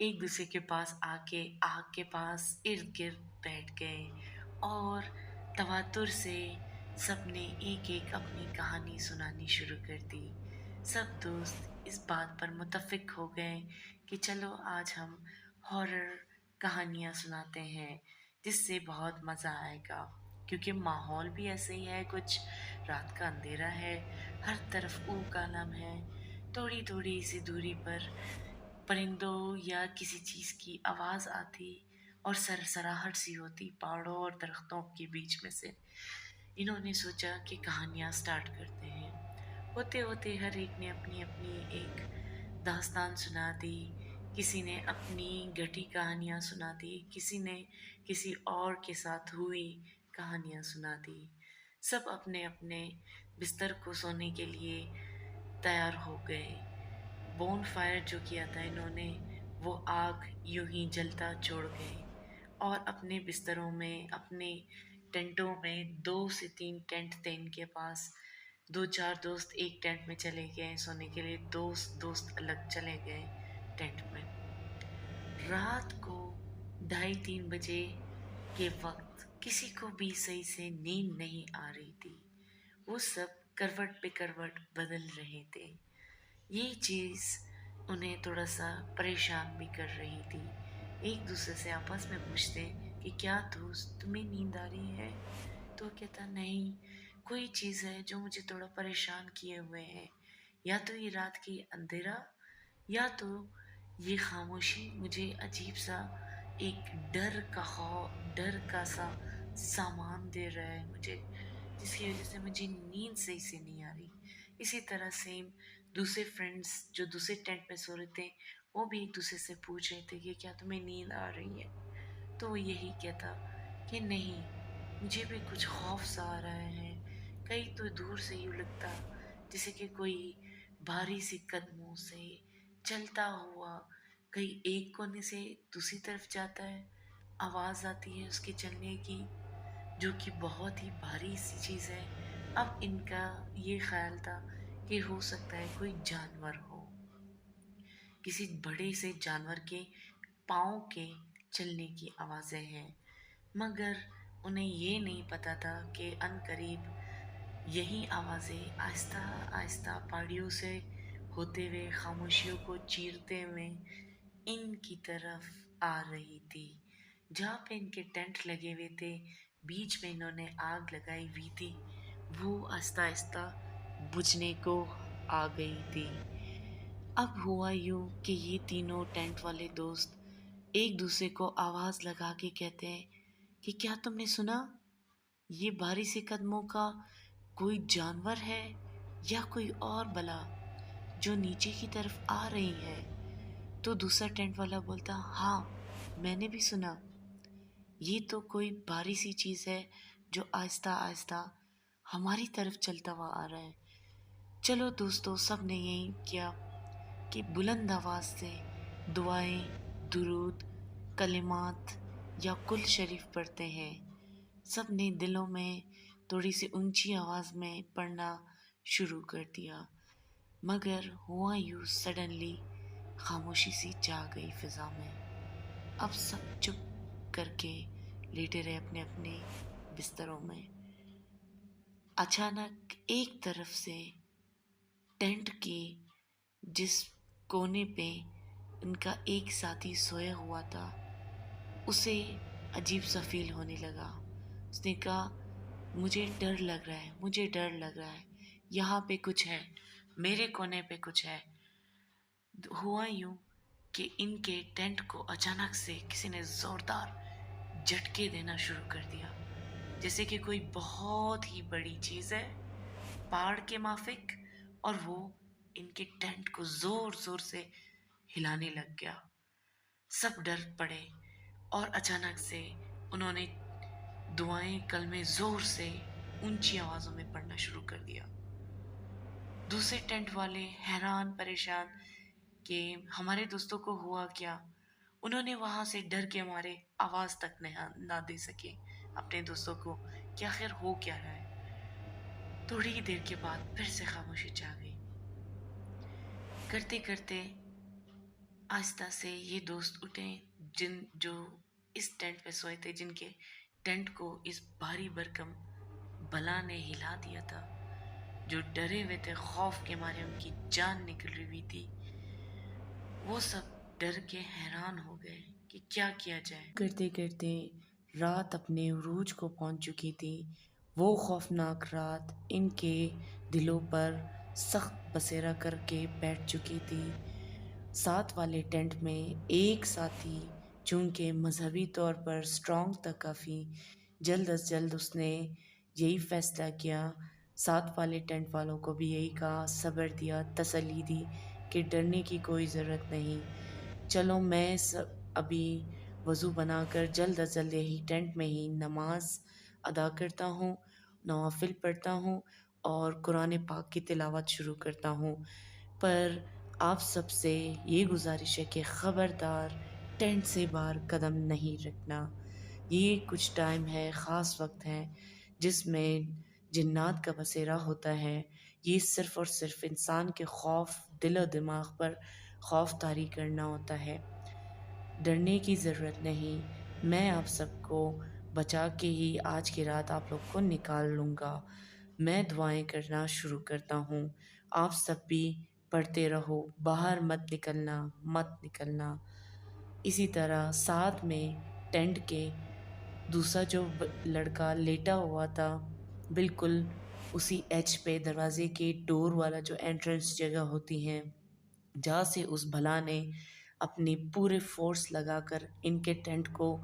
ایک دوسرے کے پاس آکے آگ کے پاس ارد گرد بیٹھ گئے اور تواتر سے سب نے ایک ایک اپنی کہانی سنانی شروع کر دی۔ سب دوست اس بات پر متفق ہو گئے کہ چلو آج ہم ہارر کہانیاں سناتے ہیں جس سے بہت مزہ آئے گا، کیونکہ ماحول بھی ایسے ہی ہے، کچھ رات کا اندھیرا ہے، ہر طرف اوک عالم ہے، تھوڑی تھوڑی سی دوری پر پرندوں یا کسی چیز کی آواز آتی اور سرسراہٹ سی ہوتی پہاڑوں اور درختوں کے بیچ میں سے۔ انہوں نے سوچا کہ کہانیاں سٹارٹ کرتے ہیں۔ ہوتے ہوتے ہر ایک نے اپنی اپنی ایک داستان سنا دی، کسی نے اپنی گھٹی کہانیاں سنا دی، کسی نے کسی اور کے ساتھ ہوئی کہانیاں سنا دی۔ سب اپنے اپنے بستر کو سونے کے لیے تیار ہو گئے۔ بون فائر جو کیا تھا انہوں نے، وہ آگ یوں ہی جلتا چھوڑ گئے اور اپنے بستروں میں، اپنے ٹینٹوں میں، 2 سے 3 ٹینٹ تھے ان کے پاس، 2 4 دوست ایک ٹینٹ میں چلے گئے سونے کے لیے، دوست الگ چلے گئے ٹینٹ میں۔ رات کو 2:30 3 بجے کے وقت کسی کو بھی صحیح سے نیند نہیں آ رہی تھی، وہ سب کروٹ پہ کروٹ بدل رہے تھے۔ یہ چیز انہیں تھوڑا سا پریشان بھی کر رہی تھی۔ ایک دوسرے سے آپس میں پوچھتے کہ کیا دوست تمہیں نیند آ رہی ہے؟ تو وہ کہتا نہیں، کوئی چیز ہے جو مجھے تھوڑا پریشان کیے ہوئے ہے، یا تو یہ رات کی اندھیرا، یا تو یہ خاموشی مجھے عجیب سا ایک ڈر کا سا سامان دے رہا ہے مجھے، جس کی وجہ سے مجھے نیند صحیح سے نہیں آ رہی۔ اسی طرح سیم دوسرے فرینڈس جو دوسرے ٹینٹ میں سو رہے تھے، وہ بھی ایک دوسرے سے پوچھ رہے تھے کہ کیا تمہیں نیند آ رہی ہے؟ تو وہ یہی کہتا کہ نہیں، مجھے بھی کچھ خوف سا آ رہا ہے، کہیں تو دور سے یوں لگتا جیسے کہ کوئی بھاری سی قدموں سے چلتا ہوا کہیں ایک کونے سے دوسری طرف جاتا ہے، آواز آتی ہے اس کے چلنے کی، جو کہ بہت ہی بھاری سی چیز ہے۔ اب ان کا یہ خیال تھا کہ ہو سکتا ہے کوئی جانور ہو، کسی بڑے سے جانور کے پاؤں کے چلنے کی آوازیں ہیں، مگر انہیں یہ نہیں پتا تھا کہ ان قریب یہی آوازیں آہستہ آہستہ پہاڑیوں سے ہوتے ہوئے خاموشیوں کو چیرتے ہوئے ان کی طرف آ رہی تھی۔ جہاں پہ ان کے ٹینٹ لگے ہوئے تھے، بیچ میں انہوں نے آگ لگائی ہوئی تھی، وہ آہستہ آہستہ بجھنے کو آ گئی تھی۔ اب ہوا یوں کہ یہ تینوں ٹینٹ والے دوست ایک دوسرے کو آواز لگا کے کہتے ہیں کہ کیا تم نے سنا؟ یہ بھاری سے قدموں کا کوئی جانور ہے یا کوئی اور بلا جو نیچے کی طرف آ رہی ہے؟ تو دوسرا ٹینٹ والا بولتا ہاں، میں نے بھی سنا، یہ تو کوئی بھاری سی چیز ہے جو آہستہ آہستہ ہماری طرف چلتا ہوا آ رہا ہے۔ چلو دوستو، سب نے یہی کیا کہ بلند آواز سے دعائیں، درود، کلمات یا کل شریف پڑھتے ہیں۔ سب نے دلوں میں تھوڑی سی اونچی آواز میں پڑھنا شروع کر دیا، مگر ہوا یوں سڈنلی خاموشی سی چھا گئی فضا میں۔ اب سب چپ کر کے لیٹے رہے اپنے اپنے بستروں میں۔ اچانک ایک طرف سے ٹینٹ کے جس کونے پہ ان کا ایک ساتھی سویا ہوا تھا، اسے عجیب سا فیل ہونے لگا۔ اس نے کہا مجھے ڈر لگ رہا ہے، مجھے ڈر لگ رہا ہے، یہاں پہ کچھ ہے، میرے کونے پہ کچھ ہے۔ ہوا یوں کہ ان کے ٹینٹ کو اچانک سے کسی نے زوردار جھٹکے دینا شروع کر دیا، جیسے کہ کوئی بہت ہی بڑی چیز ہے پہاڑ کے مافک، اور وہ ان کے ٹینٹ کو زور زور سے ہلانے لگ گیا۔ سب ڈر پڑے اور اچانک سے انہوں نے دعائیں، کلمے زور سے اونچی آوازوں میں پڑھنا شروع کر دیا۔ دوسرے ٹینٹ والے حیران پریشان کہ ہمارے دوستوں کو ہوا کیا، انہوں نے وہاں سے ڈر کے مارے آواز تک نہ دے سکے اپنے دوستوں کو کہ آخر ہو کیا رہا ہے۔ تھوڑی ہی دیر کے بعد پھر سے خاموشی چھا گئی۔ کرتے کرتے آہستہ سے یہ دوست اٹھے جو اس ٹینٹ میں سوئے تھے، جن کے ٹینٹ کو اس بھاری بھرکم بلا نے ہلا دیا تھا، جو ڈرے ہوئے تھے، خوف کے مارے ان کی جان نکل رہی ہوئی تھی۔ وہ سب ڈر کے حیران ہو گئے کہ کیا جائے۔ کرتے کرتے رات اپنے عروج کو پہنچ چکی تھی۔ وہ خوفناک رات ان کے دلوں پر سخت بسیرا کر کے بیٹھ چکی تھی۔ ساتھ والے ٹینٹ میں ایک ساتھی، چونکہ مذہبی طور پر سٹرونگ تھا کافی، جلد از جلد اس نے یہی فیصلہ کیا۔ ساتھ والے ٹینٹ والوں کو بھی یہی کہا، صبر دیا، تسلی دی کہ ڈرنے کی کوئی ضرورت نہیں، چلو میں ابھی وضو بنا کر جلد از جلد یہی ٹینٹ میں ہی نماز ادا کرتا ہوں، نوافل پڑھتا ہوں اور قرآن پاک کی تلاوت شروع کرتا ہوں۔ پر آپ سب سے یہ گزارش ہے کہ خبردار ٹینٹ سے باہر قدم نہیں رکھنا۔ یہ کچھ ٹائم ہے، خاص وقت ہے جس میں جنات کا بسیرا ہوتا ہے۔ یہ صرف اور صرف انسان کے خوف، دل و دماغ پر خوف طاری کرنا ہوتا ہے۔ ڈرنے کی ضرورت نہیں، میں آپ سب کو بچا کے ہی آج کی رات آپ لوگ کو نکال لوں گا۔ میں دعائیں کرنا شروع کرتا ہوں، آپ سب بھی پڑھتے رہو، باہر مت نکلنا، مت نکلنا۔ اسی طرح ساتھ میں ٹینٹ کے دوسرا جو لڑکا لیٹا ہوا تھا، بالکل اسی ایج پہ دروازے کے ڈور والا جو انٹرنس جگہ ہوتی ہے، جہاں سے اس بھلا نے اپنی پورے فورس لگا کر ان کے ٹینٹ کو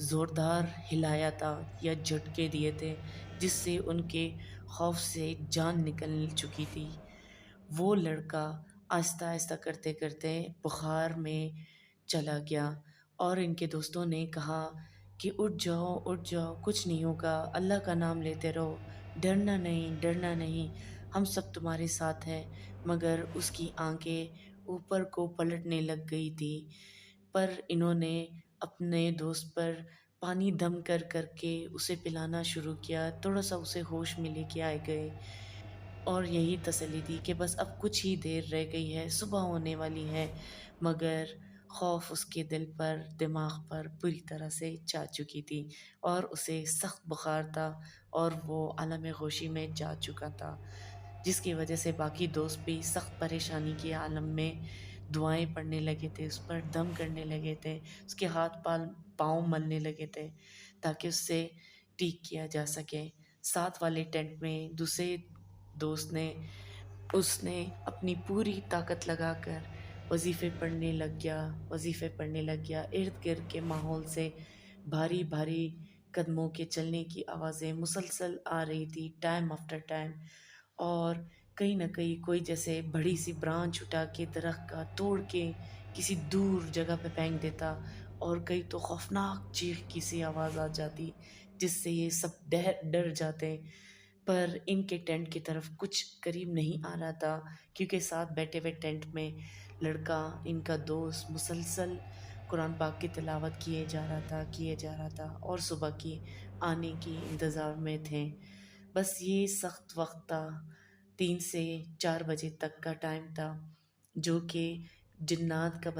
زوردار ہلایا تھا یا جھٹکے دیے تھے، جس سے ان کے خوف سے جان نکل چکی تھی۔ وہ لڑکا آہستہ آہستہ کرتے کرتے بخار میں چلا گیا اور ان کے دوستوں نے کہا کہ اٹھ جاؤ، کچھ نہیں ہوگا، اللہ کا نام لیتے رہو، ڈرنا نہیں، ڈرنا نہیں، ہم سب تمہارے ساتھ ہیں۔ مگر اس کی آنکھیں اوپر کو پلٹنے لگ گئی تھی، پر انہوں نے اپنے دوست پر پانی دم کر کر کے اسے پلانا شروع کیا، تھوڑا سا اسے ہوش میں لے کے آئے گئے اور یہی تسلی دی کہ بس اب کچھ ہی دیر رہ گئی ہے، صبح ہونے والی ہے۔ مگر خوف اس کے دل پر، دماغ پر بری طرح سے چا چکی تھی اور اسے سخت بخار تھا اور وہ عالم غوشی میں جا چکا تھا، جس کی وجہ سے باقی دوست بھی سخت پریشانی کے عالم میں دعائیں پڑھنے لگے تھے، اس پر دم کرنے لگے تھے، اس کے ہاتھ پاؤں ملنے لگے تھے تاکہ اس سے ٹھیک کیا جا سکے۔ ساتھ والے ٹینٹ میں دوسرے دوست نے اپنی پوری طاقت لگا کر وظیفے پڑھنے لگ گیا۔ ارد گرد کے ماحول سے بھاری بھاری قدموں کے چلنے کی آوازیں مسلسل آ رہی تھی، ٹائم آفٹر ٹائم، اور کہیں نہ کہیں کوئی جیسے بڑی سی برانچ اٹھا کے درخت کا توڑ کے کسی دور جگہ پہ پھینک دیتا، اور کئی تو خوفناک چیخ کی سی آواز آ جاتی جس سے یہ سب ڈر جاتے۔ پر ان کے ٹینٹ کی طرف کچھ قریب نہیں آ رہا تھا، کیونکہ ساتھ بیٹھے ہوئے ٹینٹ میں لڑکا، ان کا دوست، مسلسل قرآن پاک کی تلاوت کیے جا رہا تھا اور صبح کی آنے کی انتظار میں تھے۔ بس یہ سخت وقت تھا، 3 سے 4 بجے تک کا ٹائم تھا، جو کہ جنات کا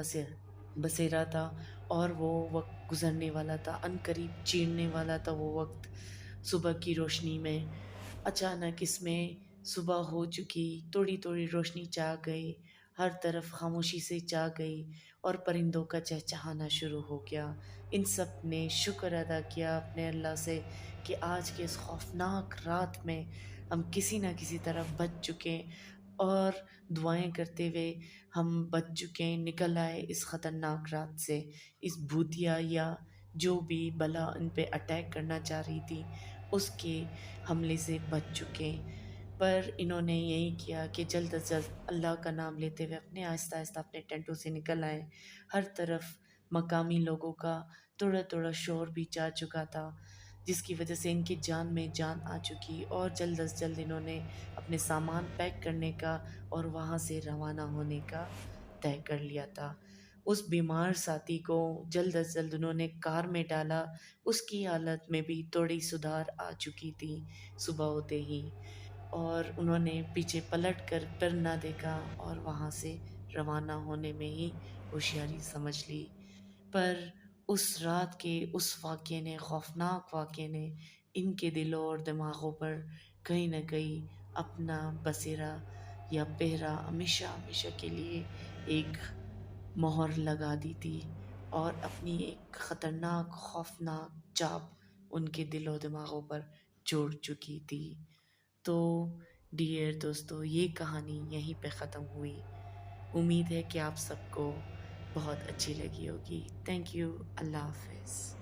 بسیرا تھا، اور وہ وقت گزرنے والا تھا، عن قریب چیرنے والا تھا وہ وقت صبح کی روشنی میں۔ اچانک اس میں صبح ہو چکی، تھوڑی تھوڑی روشنی چا گئی، ہر طرف خاموشی سے چا گئی اور پرندوں کا چہچہانا شروع ہو گیا۔ ان سب نے شکر ادا کیا اپنے اللہ سے کہ آج کے اس خوفناک رات میں ہم کسی نہ کسی طرح بچ چکے، اور دعائیں کرتے ہوئے ہم بچ چکے، نکل آئے اس خطرناک رات سے، اس بھوتیا یا جو بھی بلا ان پہ اٹیک کرنا چاہ رہی تھی اس کے حملے سے بچ چکے۔ پر انہوں نے یہی کیا کہ جلد از جلد اللہ کا نام لیتے ہوئے اپنے آہستہ آہستہ اپنے ٹینٹوں سے نکل آئے۔ ہر طرف مقامی لوگوں کا تھوڑا تھوڑا شور بھی چا چکا تھا، جس کی وجہ سے ان کی جان میں جان آ چکی، اور جلد از جلد انہوں نے اپنے سامان پیک کرنے کا اور وہاں سے روانہ ہونے کا طے کر لیا تھا۔ اس بیمار ساتھی کو جلد از جلد انہوں نے کار میں ڈالا، اس کی حالت میں بھی تھوڑی سدھار آ چکی تھی صبح ہوتے ہی، اور انہوں نے پیچھے پلٹ کر پھر نہ دیکھا اور وہاں سے روانہ ہونے میں ہی ہوشیاری سمجھ لی، پر اس رات کے اس واقعے نے، خوفناک واقعے نے، ان کے دلوں اور دماغوں پر کہیں نہ کہیں اپنا بسیرا یا پہرا ہمیشہ ہمیشہ کے لیے ایک مہر لگا دی تھی، اور اپنی ایک خطرناک خوفناک چاپ ان کے دل و دماغوں پر جوڑ چکی تھی۔ تو ڈیئر دوستو، یہ کہانی یہیں پہ ختم ہوئی۔ امید ہے کہ آپ سب کو بہت اچھی لگی ہوگی۔ تھینک یو، اللہ حافظ۔